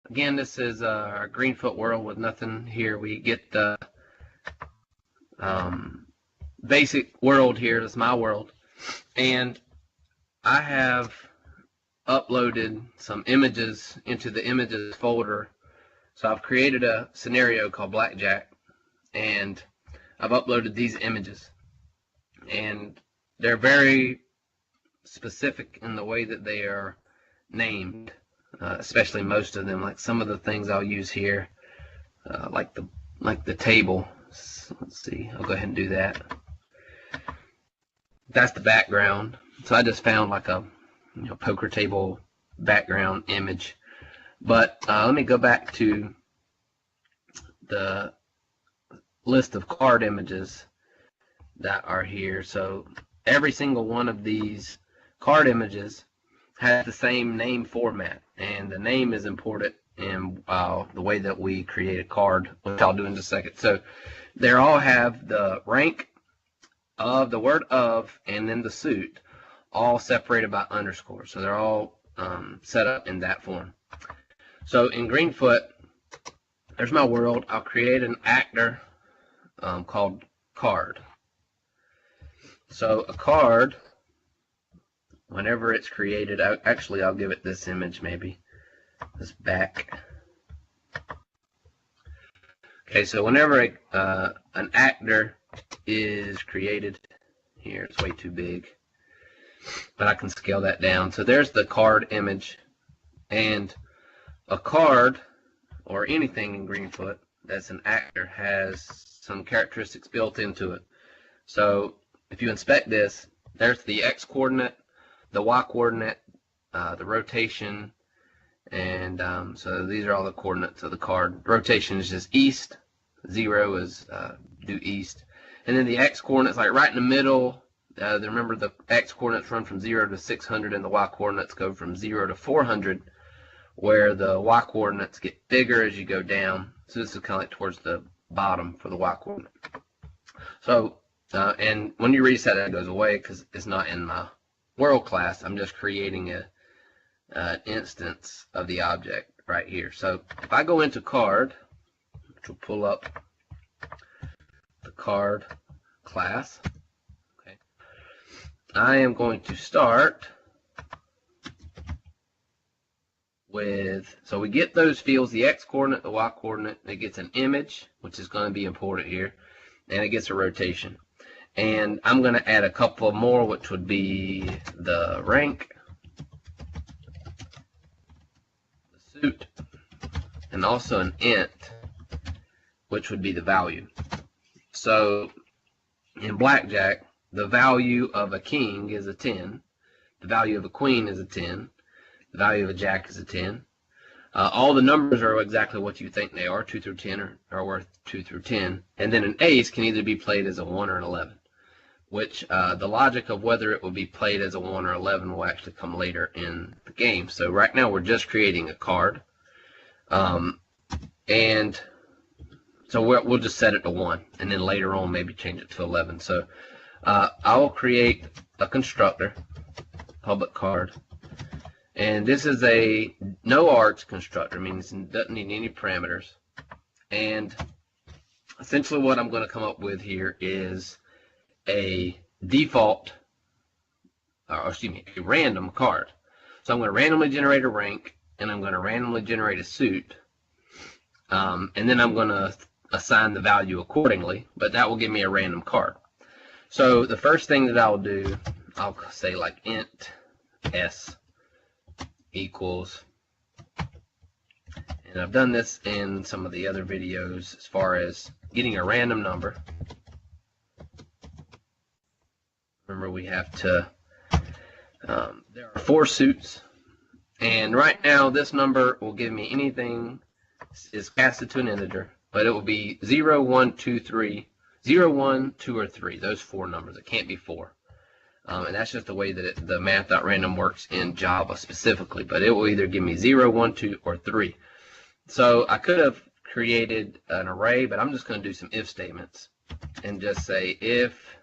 Again, this is our Greenfoot world with nothing here. We get the basic world here. That's my world. And I have uploaded some images into the images folder. So I've created a scenario called BlackJack, and I've uploaded these images. And they're very specific in the way that they are named, especially most of them. Like some of the things I'll use here, like the table. Let's see, I'll go ahead and do that. That's the background. So I just found like a poker table background image. But let me go back to the list of card images that are here. So every single one of these card images has the same name format, and the name is important in the way that we create a card, which I'll do in just a second. So they all have the rank of the word of and then the suit, all separated by underscore. So they're all set up in that form. So in Greenfoot, there's my world. I'll create an actor called card. So a card, whenever it's created, actually I'll give it this image maybe, this back. Okay, so whenever an actor is created, here it's way too big, but I can scale that down. So there's the card image, and a card or anything in Greenfoot that's an actor has some characteristics built into it. So if you inspect this, there's the X coordinate, the Y coordinate, the rotation, and so these are all the coordinates of the card. Rotation is just east, 0 is due east, and then the X coordinates like right in the middle. Remember the X coordinates run from 0 to 600, and the Y coordinates go from 0 to 400, where the Y coordinates get bigger as you go down. So this is kind of like towards the bottom for the Y coordinate. So and when you reset it, it goes away because it's not in my world class. I'm just creating an instance of the object right here. So if I go into card, which will pull up the card class, okay, I am going to start with, so we get those fields, the X coordinate, the Y coordinate, it gets an image, which is going to be important here, and it gets a rotation. And I'm going to add a couple more, which would be the rank, the suit, and also an int, which would be the value. So in BlackJack, the value of a king is a 10, the value of a queen is a 10, the value of a jack is a 10. All the numbers are exactly what you think they are. 2 through 10 are worth 2 through 10. And then an ace can either be played as a 1 or an 11, which the logic of whether it will be played as a 1 or 11 will actually come later in the game. So right now we're just creating a card. And so we'll just set it to 1, and then later on maybe change it to 11. So I'll create a constructor, public card. And this is a no args constructor, means it doesn't need any parameters. And essentially what I'm going to come up with here is a default, or excuse me, a random card. So I'm going to randomly generate a rank, and I'm going to randomly generate a suit, and then I'm going to assign the value accordingly, but that will give me a random card. So the first thing that I'll do, I'll say like int s equals, and I've done this in some of the other videos as far as getting a random number. Remember, we have to, there are 4 suits, and right now this number will give me anything is casted to an integer, but it will be 0, 1, 2, 3, 0, 1, 2, or 3, those 4 numbers. It can't be 4. And that's just the way that the math.random works in Java specifically, but it will either give me 0, 1, 2, or 3. So I could have created an array, but I'm just going to do some if statements and just say if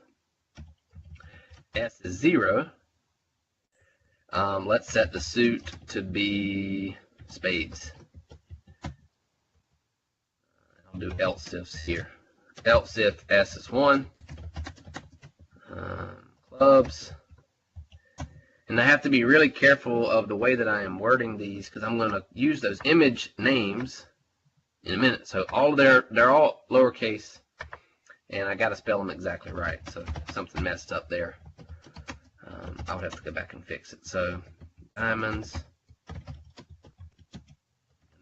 s is 0, let's set the suit to be spades. do else ifs here. Else if S is 1, clubs. And I have to be really careful of the way that I am wording these, because I'm going to use those image names in a minute. So they're all lowercase, and I got to spell them exactly right. So if something messed up there, I would have to go back and fix it. So diamonds.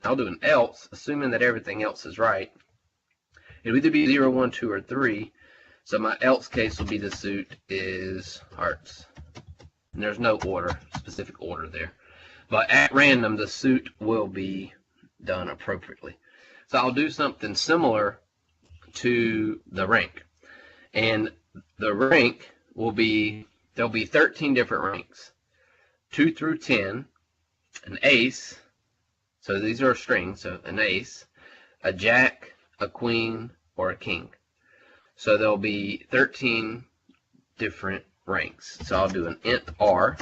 I'll do an else, assuming that everything else is right. It'll either be 0, 1, 2, or 3. So my else case will be the suit is hearts. And there's no order, specific order there. But at random, the suit will be done appropriately. So I'll do something similar to the rank. And the rank will be, there'll be 13 different ranks. 2 through 10, an ace, so these are strings, so an ace, a jack, a queen, or a king. So there'll be 13 different ranks. So I'll do an int R.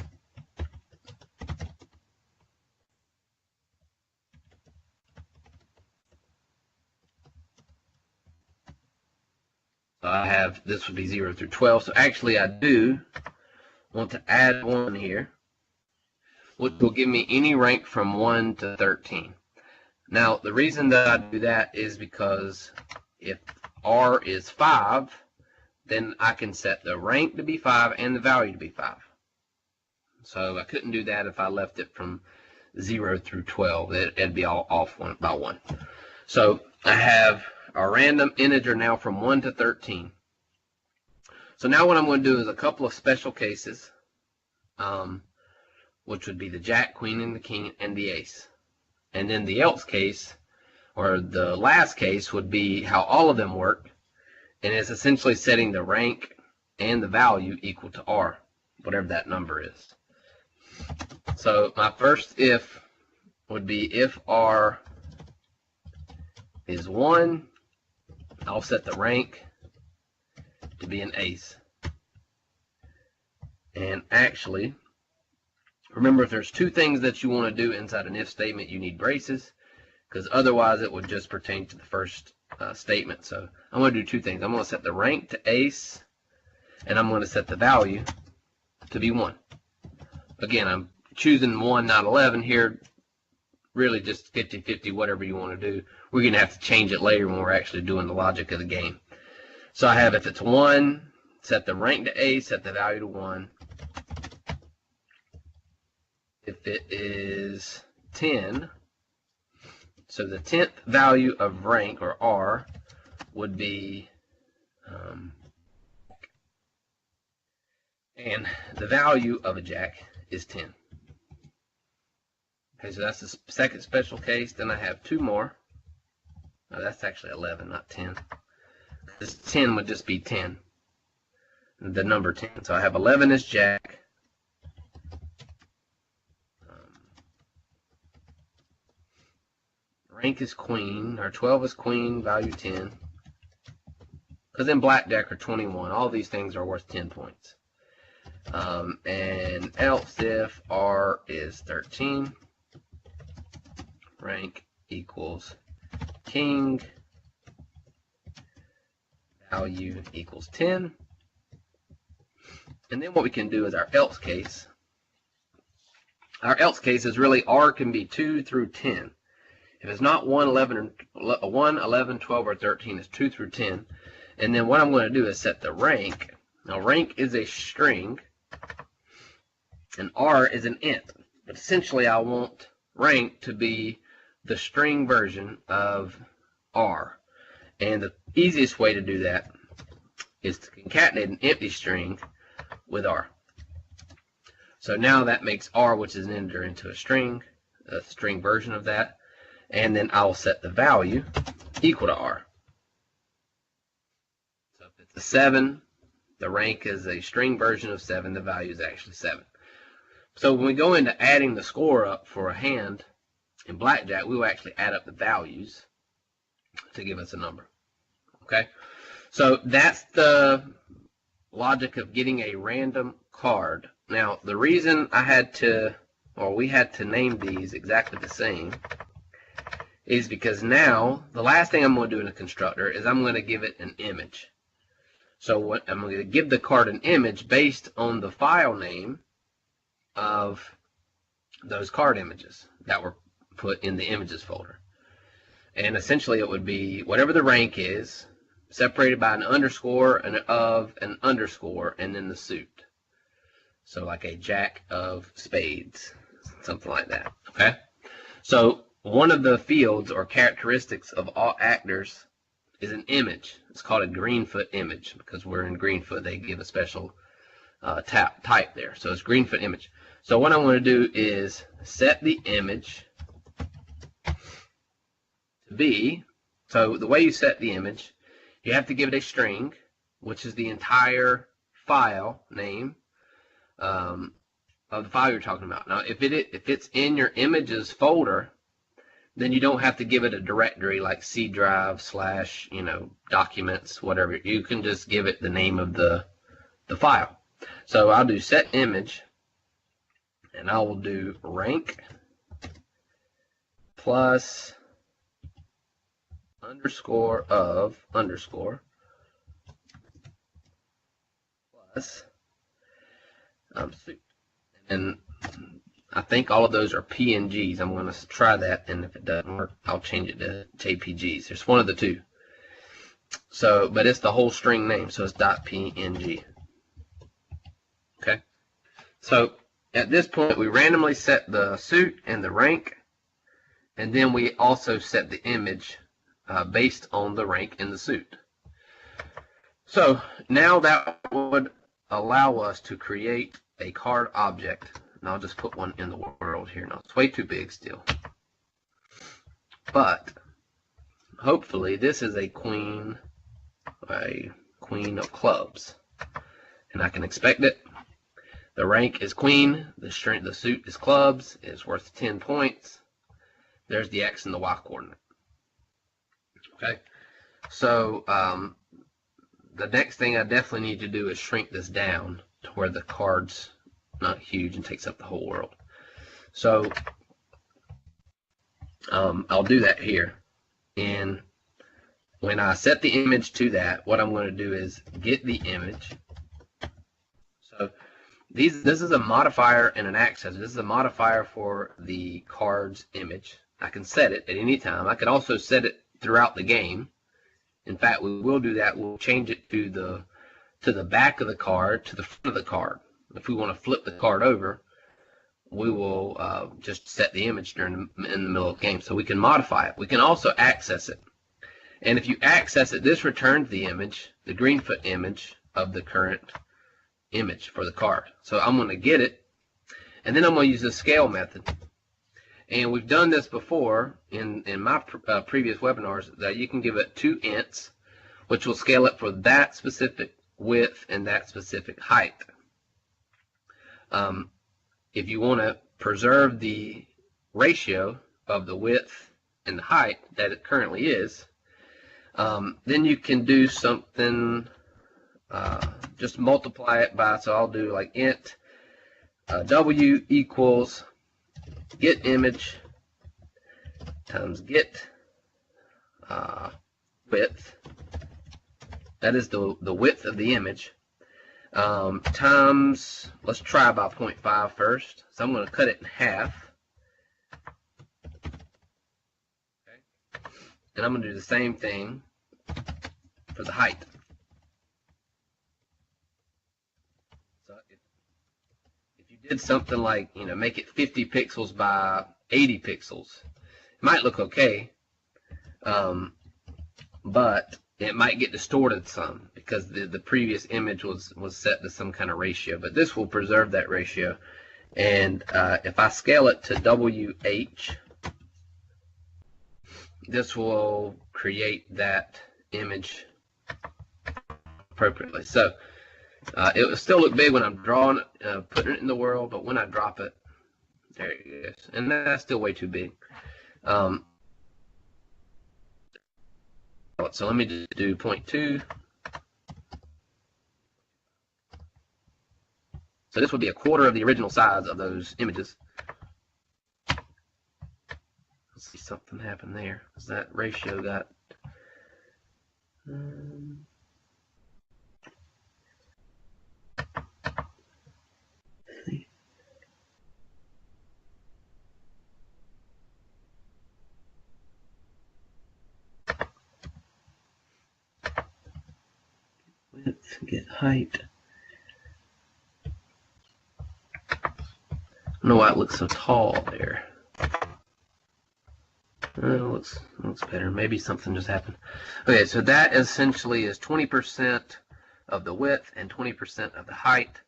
So I have, this would be 0 through 12. So actually I do want to add 1 here, which will give me any rank from 1 to 13. Now the reason that I do that is because if R is 5, then I can set the rank to be 5 and the value to be 5. So I couldn't do that if I left it from 0 through 12. It'd be all off one by 1. So I have a random integer now from 1 to 13. So now what I'm going to do is a couple of special cases, which would be the jack, queen, and the king, and the ace. And then the else case, or the last case, would be how all of them work. And it's essentially setting the rank and the value equal to R, whatever that number is. So my first if would be if R is 1, I'll set the rank to be an ace. And actually, remember, if there's 2 things that you want to do inside an if statement, you need braces, because otherwise it would just pertain to the first statement. So I'm going to do 2 things. I'm going to set the rank to ace, and I'm going to set the value to be 1. Again, I'm choosing 1, not 11 here. Really just 50-50, whatever you want to do. We're going to have to change it later when we're actually doing the logic of the game. So I have, if it's 1, set the rank to ace, set the value to 1. If it is 10, so the 10th value of rank, or R, would be, and the value of a jack is 10. Okay, so that's the second special case. Then I have 2 more. No, that's actually 11, not 10. This 10 would just be 10, the number 10. So I have 11 is jack. Rank is queen, or 12 is queen, value 10. Because in blackjack are 21. All these things are worth 10 points. And else if R is 13, rank equals king, value equals 10. And then what we can do is our else case. Our else case is really R can be 2 through 10. If it's not 1, 11, 12, or 13, it's 2 through 10. And then what I'm going to do is set the rank. Now rank is a string, and R is an int. But essentially I want rank to be the string version of R. And the easiest way to do that is to concatenate an empty string with R. So now that makes R, which is an integer, into a string version of that. And then I'll set the value equal to R. So if it's a 7, the rank is a string version of 7, the value is actually 7. So when we go into adding the score up for a hand in blackjack, we will actually add up the values to give us a number. Okay? So that's the logic of getting a random card. Now, the reason I had to, or we had to name these exactly the same, is because now the last thing I'm going to do in a constructor is I'm going to give it an image. So what I'm going to give the card an image based on the file name of those card images that were put in the images folder. And essentially it would be whatever the rank is, separated by an underscore, an of, an underscore, and then the suit. So like a jack of spades, something like that. Okay? So one of the fields or characteristics of all actors is an image. It's called a greenfoot image because we're in greenfoot. They give a special type there. So it's greenfoot image. So what I'm going to do is set the image to be, so the way you set the image, you have to give it a string, which is the entire file name of the file you're talking about. Now, if it's in your images folder, then you don't have to give it a directory like C drive / documents, whatever. You can just give it the name of the file. So I'll do set image, and I will do rank plus underscore of underscore plus suit. And I think all of those are PNGs. I'm going to try that, and if it doesn't work, I'll change it to JPGs. There's one of the two. So, but it's the whole string name, so it's .png. Okay. So at this point, we randomly set the suit and the rank, and then we also set the image based on the rank in the suit. So now that would allow us to create a card object. And I'll just put one in the world here. Now, it's way too big still. But hopefully this is a queen of clubs. And I can expect it. The rank is queen. The suit is clubs. It's worth 10 points. There's the X and the Y coordinate. Okay. So the next thing I definitely need to do is shrink this down to where the card's not huge and takes up the whole world. So I'll do that here. And when I set the image to that, what I'm going to do is get the image. So this is a modifier and an accessor. This is a modifier for the card's image. I can set it at any time. I can also set it throughout the game. In fact, we will do that. We'll change it to the back of the card, to the front of the card. If we want to flip the card over, we will just set the image in the middle of the game. So we can modify it. We can also access it. And if you access it, this returns the image, the greenfoot image of the current image for the card. So I'm going to get it, and then I'm going to use the scale method. And we've done this before in my previous webinars, that you can give it 2 ints, which will scale it for that specific width and that specific height. If you want to preserve the ratio of the width and the height that it currently is, then you can do something, just multiply it by, so I'll do like int w equals get image times get width, that is the width of the image, times, let's try by 0.5 first. So I'm going to cut it in half. Okay. And I'm going to do the same thing for the height. So if you did something like, make it 50 pixels by 80 pixels, it might look okay, but it might get distorted some because the previous image was set to some kind of ratio. But this will preserve that ratio. And if I scale it to WH, this will create that image appropriately. So it will still look big when I'm drawing it, putting it in the world, but when I drop it, there it goes. And that's still way too big. So let me just do 0.2. So this would be a quarter of the original size of those images. Let's see, something happened there because that ratio got width, get height. I don't know why it looks so tall there. It looks better. Maybe something just happened. Okay, so that essentially is 20% of the width and 20% of the height,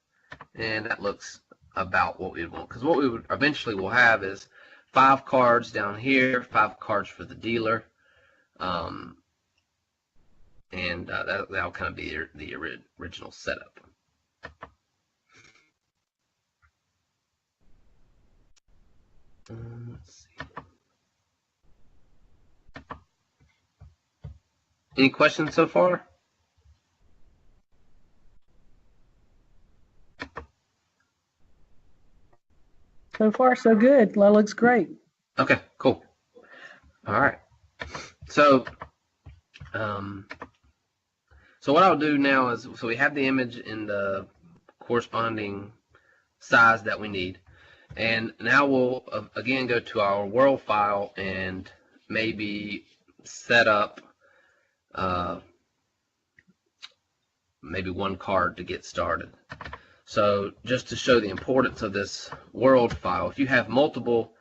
and that looks about what we would want. Because what we would eventually will have is 5 cards down here, 5 cards for the dealer, and that'll kind of be the original setup. Let's see. Any questions so far? So far, so good. That looks great. Okay, cool. All right. So what I'll do now is, so we have the image in the corresponding size that we need. And now we'll, again, go to our world file and maybe set up maybe 1 card to get started. So just to show the importance of this world file, if you have multiple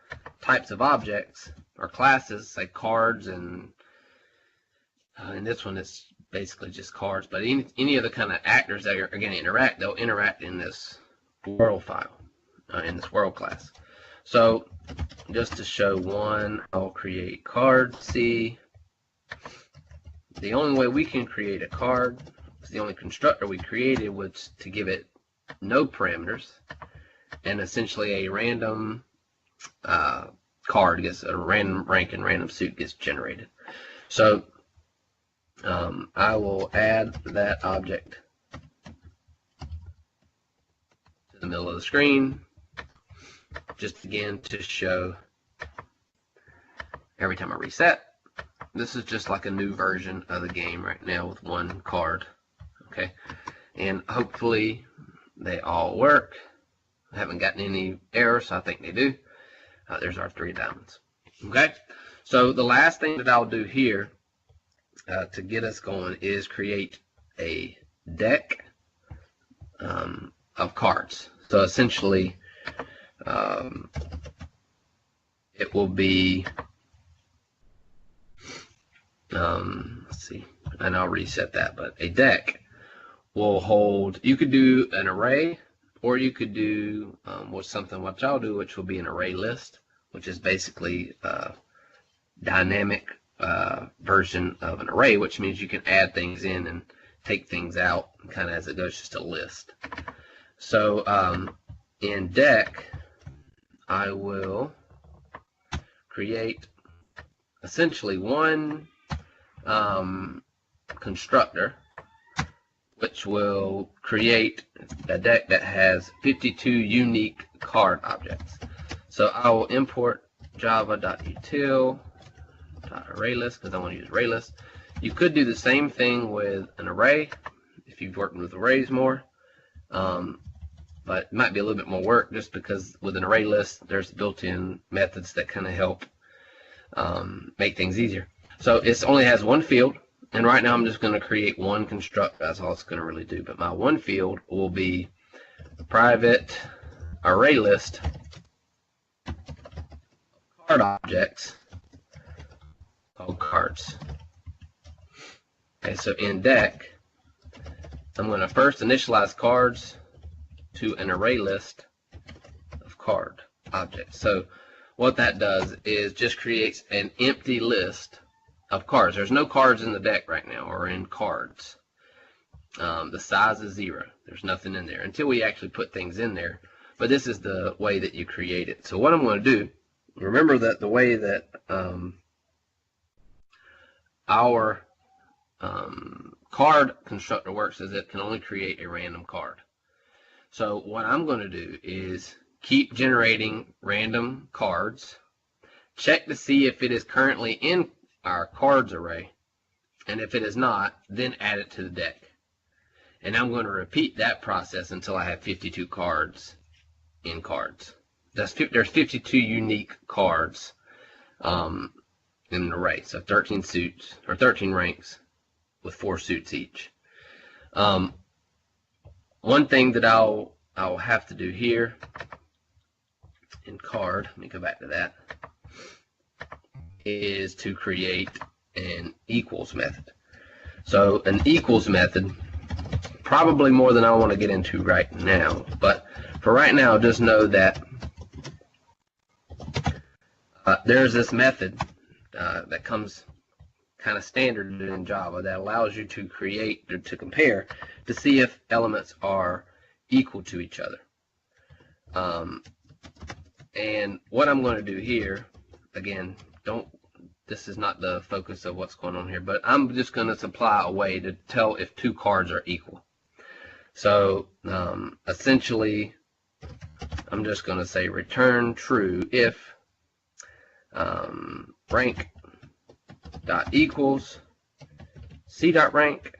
types of objects or classes, say cards, and in this one it's basically just cards, but any other kind of actors that are going to interact, they'll interact in this world file, in this world class. So just to show one, I'll create card C. The only way we can create a card, the only constructor we created was to give it no parameters, and essentially a random card gets a random rank and random suit gets generated. So I will add that object to the middle of the screen, just again to show every time I reset. This is just like a new version of the game right now with 1 card. Okay, and hopefully they all work. I haven't gotten any errors, so I think they do. There's our 3 diamonds. Okay, so the last thing that I'll do here to get us going is create a deck of cards. So essentially it will be let's see, and I'll reset that, but a deck will hold, you could do an array, or you could do something which I'll do, which will be an array list, which is basically a dynamic version of an array, which means you can add things in and take things out kind of as it goes, just a list. So in deck, I will create essentially 1 constructor, which will create a deck that has 52 unique card objects. So I will import java.util.ArrayList because I want to use ArrayList. You could do the same thing with an array if you've worked with arrays more, but it might be a little bit more work just because with an array list there's built-in methods that kind of help make things easier. So it only has 1 field, and right now I'm just going to create 1 construct. That's all it's going to really do. But my 1 field will be private array list card objects called cards. Okay, so in deck, I'm going to first initialize cards to an array list of card objects. So what that does is just creates an empty list of cards. There's no cards in the deck right now, or in cards. The size is 0. There's nothing in there until we actually put things in there. But this is the way that you create it. So what I'm going to do, remember that the way that our card constructor works is it can only create a random card. So what I'm going to do is keep generating random cards check to see if it is currently in our cards array, and if it is not, then add it to the deck. And I'm going to repeat that process until I have 52 cards in cards. There's 52 unique cards in an array, so 13 suits, or 13 ranks with 4 suits each. One thing that I'll have to do here in card, let me go back to that, is to create an equals method. So an equals method, probably more than I want to get into right now, but for right now, just know that there's this method that comes kind of standard in Java that allows you to create or to compare to see if elements are equal to each other. And what I'm going to do here, again, this is not the focus of what's going on here, but I'm just going to supply a way to tell if 2 cards are equal. So essentially, I'm just going to say return true if rank dot equals c dot rank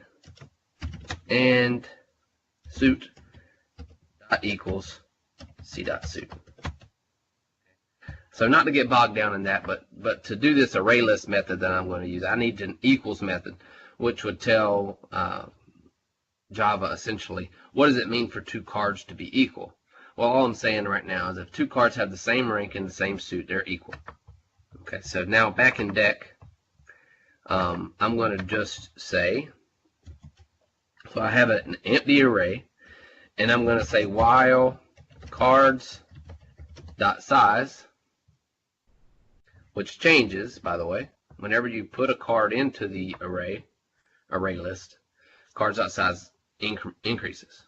and suit dot equals c dot suit. So not to get bogged down in that, but to do this array list method that I'm going to use, I need an equals method, which would tell Java essentially, what does it mean for 2 cards to be equal? Well, all I'm saying right now is if 2 cards have the same rank and the same suit, they're equal. Okay, so now back in deck, I'm going to just say, so I have an empty array, and I'm going to say while cards dot size, which changes, by the way, whenever you put a card into the array list, cards dot size increases.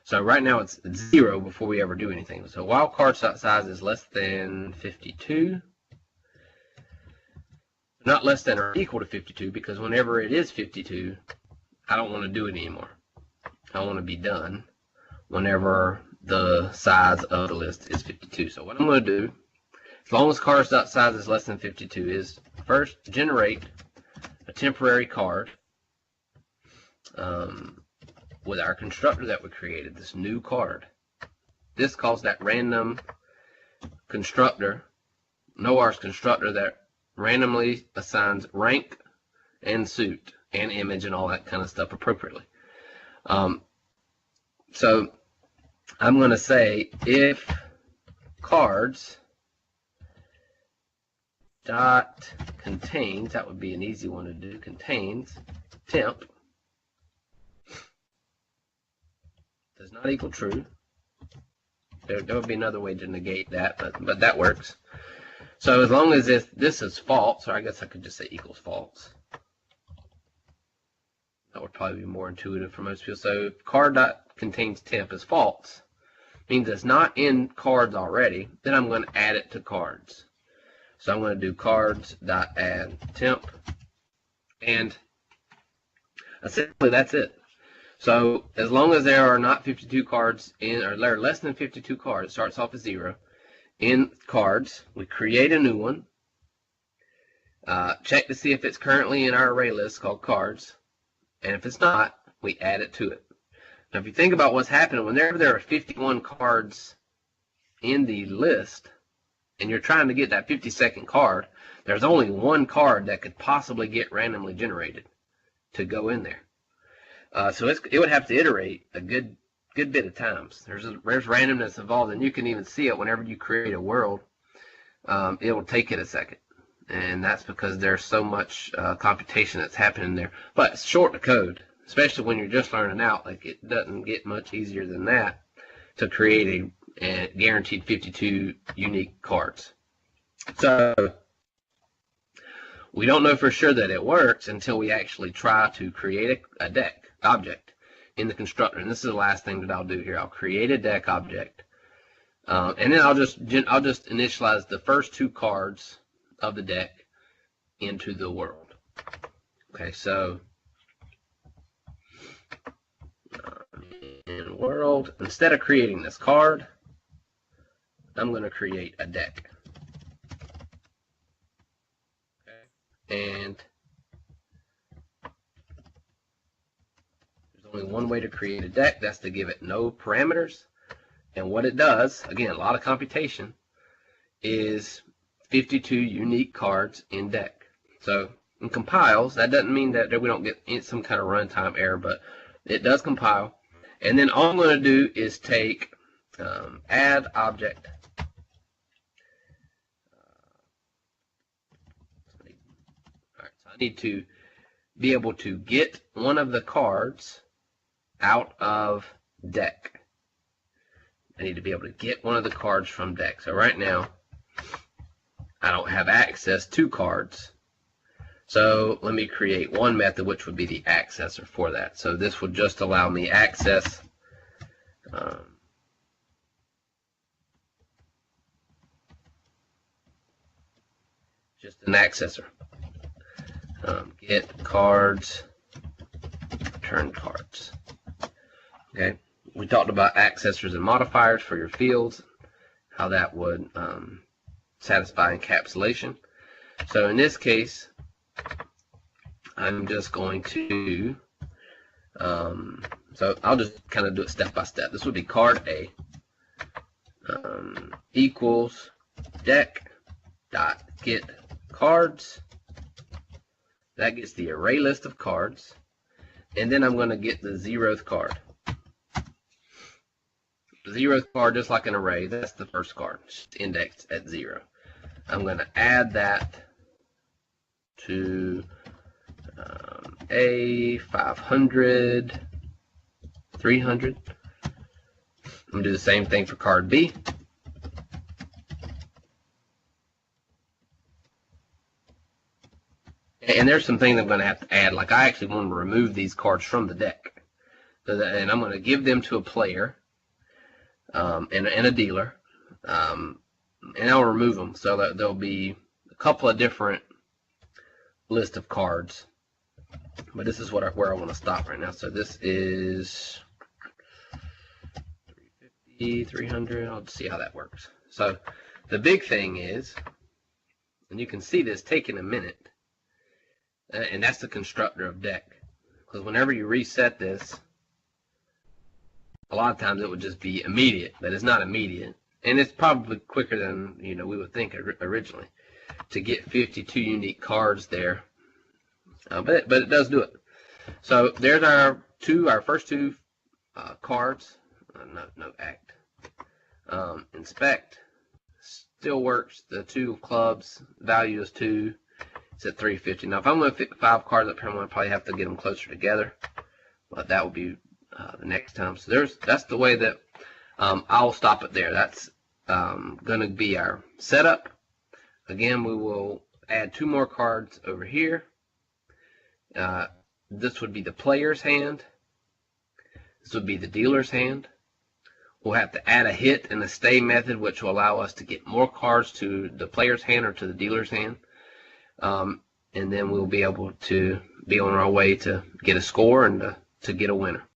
So right now it's 0 before we ever do anything. So while cards dot size is less than 52, not less than or equal to 52, because whenever it is 52, I don't want to do it anymore. I want to be done whenever the size of the list is 52. So what I'm going to do, as long as cards.size is less than 52, is first generate a temporary card with our constructor that we created, this new card. This calls that random constructor, NOAR's constructor that randomly assigns rank and suit and image and all that kind of stuff appropriately. So I'm going to say if cards dot contains, that would be an easy one to do, contains temp does not equal true. There would be another way to negate that, but that works. So as long as this is false, or I guess I could just say equals false. That would probably be more intuitive for most people. So if card.contains temp is false, means it's not in cards already, then I'm going to add it to cards. So I'm going to do cards.add temp, and essentially that's it. So as long as there are not 52 cards in, or there are less than 52 cards, it starts off as 0. In cards, we create a new one, check to see if it's currently in our array list called cards, and if it's not, we add it to it. Now if you think about what's happening, whenever there are 51 cards in the list, and you're trying to get that 52nd card, there's only one card that could possibly get randomly generated to go in there. So it would have to iterate a good bit of times. There's randomness involved, and you can even see it whenever you create a world. It will take it a second, and that's because there's so much computation that's happening there. But it's short to code, especially when you're just learning out. Like, it doesn't get much easier than that to create a guaranteed 52 unique cards. So we don't know for sure that it works until we actually try to create a deck object in the constructor. And this is the last thing that I'll do here. I'll create a deck object, and then I'll just initialize the first 2 cards of the deck into the world. Okay, so in world, instead of creating this card, I'm going to create a deck. And there's only one way to create a deck. That's to give it no parameters. And what it does, again, a lot of computation, is 52 unique cards in deck. So it compiles. That doesn't mean that we don't get some kind of runtime error, but it does compile. And then all I'm going to do is take add object. Alright, so I need to be able to get one of the cards out of deck. I need to be able to get one of the cards from deck. So right now, I don't have access to cards. So let me create one method, which would be the accessor for that. So this would just allow me access just an accessor. Get cards, return cards. Okay. We talked about accessors and modifiers for your fields, how that would satisfy encapsulation. So in this case, I'm just going to, so I'll just kind of do it step by step. This would be card A equals deck dot get cards. That gets the array list of cards. And then I'm going to get the 0th card. The 0th card, just like an array, that's the first card, indexed at 0. I'm going to add that to A, 500, 300. I'm going to do the same thing for card B. And there's some things I'm going to have to add. Like I actually want to remove these cards from the deck. And I'm going to give them to a player and a dealer. And I'll remove them so that there'll be a couple of different lists of cards. But this is where I want to stop right now. So this is 350, 300. I'll just see how that works. So the big thing is, and you can see this taking a minute, and that's the constructor of deck. Because whenever you reset this, a lot of times it would just be immediate, but it's not immediate. And it's probably quicker than we would think originally to get 52 unique cards there. But it does do it. So there's our first two cards. No act. Inspect still works. The 2 clubs value is 2. It's at 350. Now if I'm going to fit 5 cards up here, I'm going to probably have to get them closer together. But that will be the next time. So that's the way that I'll stop it there. That's going to be our setup. Again, we will add 2 more cards over here. This would be the player's hand. This would be the dealer's hand. We'll have to add a hit and a stay method, which will allow us to get more cards to the player's hand or to the dealer's hand. And then we'll be able to be on our way to get a score and to get a winner.